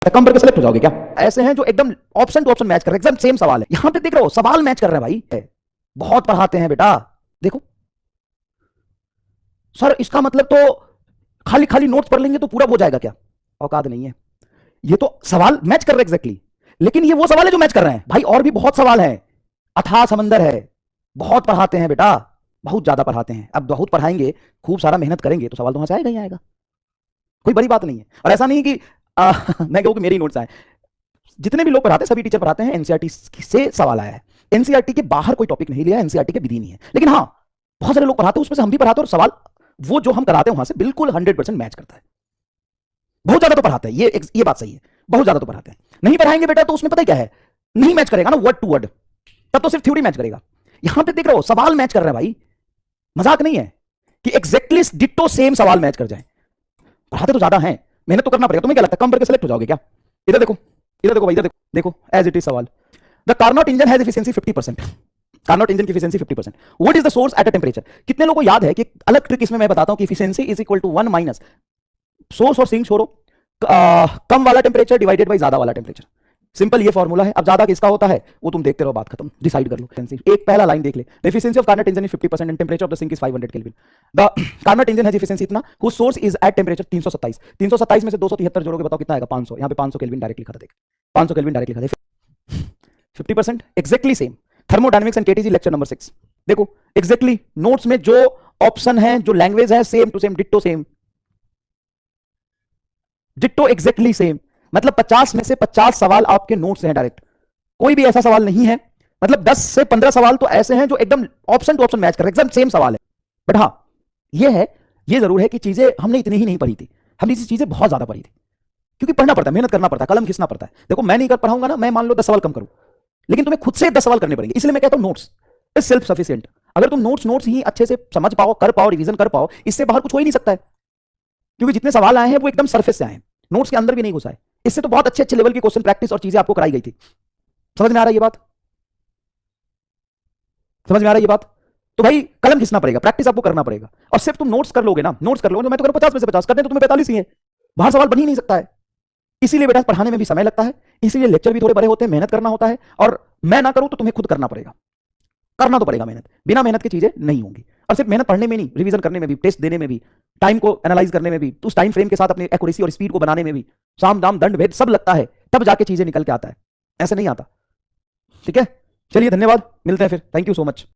कम करके सेलेक्ट हो जाओगे क्या? ऐसे हैं जो एकदम ऑप्शन टू ऑप्शन मैच कर रहे हैं, एकदम सेम सवाल है। यहां पे देख रहे हो सवाल मैच कर रहे हैं भाई, बहुत पढ़ाते हैं बेटा। देखो सर इसका मतलब तो खाली खाली नोट्स पढ़ लेंगे तो पूरा हो जाएगा क्या? औकात नहीं है। ये तो सवाल मैच कर रहे हैं एग्जैक्टली, लेकिन ये वो सवाल है जो मैच कर रहे हैं भाई। और भी बहुत सवाल है, अथाह समंदर है, बहुत पढ़ाते हैं बेटा, बहुत ज्यादा पढ़ाते हैं। अब बहुत पढ़ाएंगे, खूब सारा मेहनत करेंगे तो सवाल तो वहां से आएगा ही आएगा, कोई बड़ी बात नहीं है। और ऐसा नहीं कि मैं कहूं कि मेरी नोट्स आए, जितने भी लोग पढ़ाते हैं सभी टीचर पढ़ाते हैं, एनसीईआरटी से सवाल आया है। एनसीईआरटी के बाहर कोई टॉपिक नहीं लिया, एनसीईआरटी के विधि नहीं है, लेकिन हाँ बहुत सारे लोग पढ़ाते हैं, उसमें से हम भी पढ़ाते हैं, और सवाल वो जो हम कराते हैं वहां से बिल्कुल 100% मैच करता है। बहुत ज्यादा तो पढ़ाते हैं, ये बात सही है, बहुत ज्यादा तो पढ़ाते हैं। नहीं पढ़ाएंगे बेटा तो उसमें पता है क्या है, नहीं मैच करेगा ना वर्ड टू वर्ड, तब तो सिर्फ थ्योरी मैच करेगा। यहां पे देख रहे हो सवाल मैच कर रहे हैं भाई, मजाक नहीं है कि एग्जैक्टली डिट्टो सेम सवाल मैच कर जाए। पढ़ाते तो ज्यादा हैं, मेहनत तो करना पड़ेगा। तुम्हें क्या लगता है कम करके सेलेक्ट हो जाओगे क्या? इधर देखो, इधर देखो भाई, इधर देखो एज इट इज सवाल। The Carnot engine has efficiency 50%। Carnot engine की efficiency 50%। What is the source at a temperature? कितने लोगों को याद है कि अलग ट्रिक इसमें मैं बताता हूं कि efficiency is equal to 1 minus source और सिंक छोड़ो, कम वाला टेंपरेचर डिवाइडेड बाय ज्यादा वाला टेंपरेचर। सिंपल ये फॉर्मूला है। अब ज्यादा किसका होता है वो तुम देखते रहो, बात खत्म, डिसाइड कर लो। एक पहला लाइन देख ले, the efficiency of Carnot engine is 50% and temperature of the sink is 500 kelvin. The Carnot engine has efficiency इतना, whose source is at temperature 327। 327 में से 273 जोड़ोगे, बताओ कितना आएगा? 500। यहां पे 500 केल्विन डायरेक्ट लिखा था, देख 500 केल्विन डायरेक्ट लिखा था। 50% exactly same. Thermodynamics and KTG lecture number 6 देखो, एग्जैक्टली नोट्स में जो ऑप्शन है, जो लैंग्वेज है, same to same, ditto same, ditto exactly same. मतलब 50 में से 50 सवाल आपके नोट्स हैं डायरेक्ट, कोई भी ऐसा सवाल नहीं है। मतलब 10 से 15 सवाल तो ऐसे हैं जो एकदम ऑप्शन टू ऑप्शन मैच कर रहे हैं, एकदम सेम सवाल है। बट हाँ ये जरूर है कि चीजें हमने इतनी ही नहीं पढ़ी थी, हमने इसी चीजें बहुत ज्यादा पढ़ी थी, क्योंकि पढ़ना पड़ता है, मेहनत करना पड़ता है, कलम खींचना पड़ता है। देखो मैं नहीं कर पढ़ाऊंगा ना, मैं मान लो 10 सवाल कम करूं, लेकिन तुम्हें खुद से 10 सवाल करने पड़ेंगे। इसलिए मैं कहता हूं नोट्स इज सेल्फ सफिशिएंट। अगर तुम नोट्स ही अच्छे से समझ पाओ, कर पाओ, रिवीजन कर पाओ, इससे बाहर कुछ हो ही नहीं सकता है। क्योंकि जितने सवाल आए हैं वो एकदम सरफेस से आए हैं, नोट्स के अंदर भी नहीं घुसा है। इससे तो बहुत अच्छे अच्छे लेवल की क्वेश्चन प्रैक्टिस और चीजें आपको कराई गई थी। समझ में आ रहा है ये बात? समझ में आ रहा है ये बात? तो भाई कलम घिसना पड़ेगा, प्रैक्टिस आपको करना पड़ेगा। और सिर्फ तुम नोट्स कर लोगे ना, नोट्स कर लोगे तो मैं तो करूं 50 में से 50 करते हैं, तो तुम्हें 45 ही है, बाहर सवाल बन ही नहीं सकता है। इसीलिए बेटा पढ़ाने में भी समय लगता है, इसीलिए लेक्चर भी थोड़े बड़े होते हैं, मेहनत करना होता है। और मैं ना करूं तो तुम्हें खुद करना पड़ेगा, करना तो पड़ेगा मेहनत, बिना मेहनत की चीजें नहीं होंगी। और सिर्फ मेहनत पढ़ने में नहीं, रिवीजन करने में भी, टेस्ट देने में भी, टाइम को एनालाइज करने में भी, तो उस टाइम फ्रेम के साथ अपनी एक्यूरेसी और स्पीड को बनाने में भी, साम दाम दंड भेद सब लगता है, तब जाके चीजें निकल के आता है, ऐसे नहीं आता। ठीक है, चलिए धन्यवाद, मिलते हैं फिर, थैंक यू सो मच।